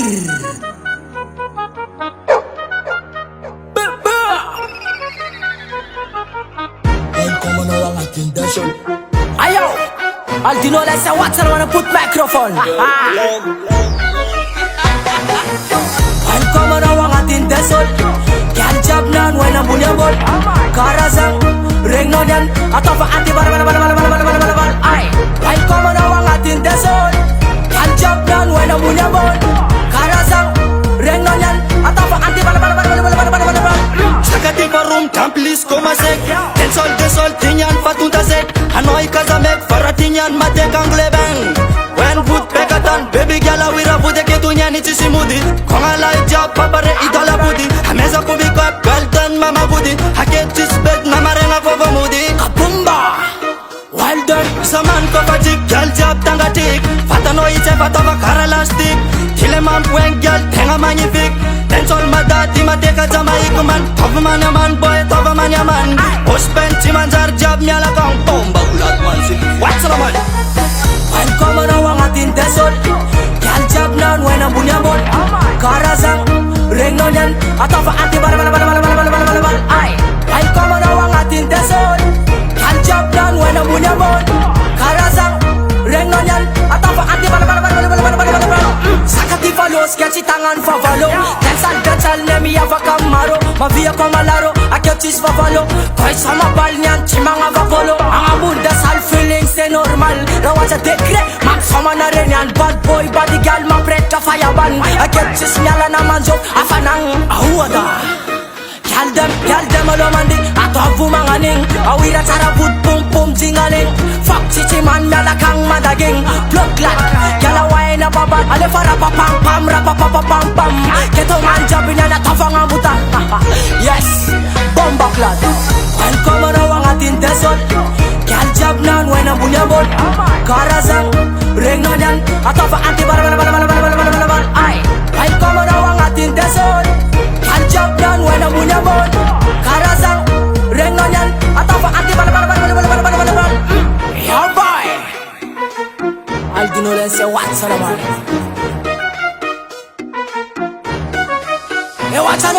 Ayo, Aldino, let's say what's I wanna put microphone. Welcome on our atin desol. Can job nan when I'm bunya bol. Karazang ring no yan. Atau pa anti bala. Ay, welcome on our atin desol. Can job nan when I'm bunya bol. Karazang ring no yan. Atau pa anti bala. Sakati parum tamplis komasek. Desol tinyan fatunda sek. Hanoi kazamek faratinyan mate kanglebang. When good pekatan baby gala wira bude ketunya ni chisimudi. Kongalai job papare idala budi. Hameza kubika galtan mama budi. Haket chisbet namarena fova mudi. Kabumba, well done. Saman ko fajik gal job tangatik. Fatano iche fatava karalastik. Kileman puen gal tenga magnifique. Tensol madati mateka jamaikuman. Tavaman yaman boy tavaman yaman. Ospen chimanjar job nyala kang bomba ulat mansi. What's the man? Welcome on our atin desol. Can job nan when I'm bunya bol. Karazang ring no yan. Atau pa anti bala. Ay, welcome on our atin desol. Can job nan when I'm bunya bol. Karazang ring no yan. Atau pa anti bala. Sakati falos kaci tangan favalo. Dansal nemi avakamaro. Mavia komalaro aketis favalo. Koi sama bal nyan chimanga vapolo. Amunda sal feelings c'est normal. Rawaja dekre mak sama narenyan. Bad boy body girl ma preta fireban. Aketis nyala na manjo afanang awada. Yaldem alomandi atavu manganing. Awira cara put pum jingaling. Fuck chichi man melakang madaging. Blood clot yala waina babat. Ale fara pam pam rapa pam. Keto manja binyana tafang amutan. Yes, bomba clot. Welcome on our atin desol. Gal job nan when I'm bunya bol. Karazang ring no yan. Atau pa anti bala. Ay, welcome on our atin desol. Gal job nan when I'm bunya bol. Karazang ring no yan. Atau pa anti bala. Yo boy, Aldino, let's say what's on the man. Hey, what's on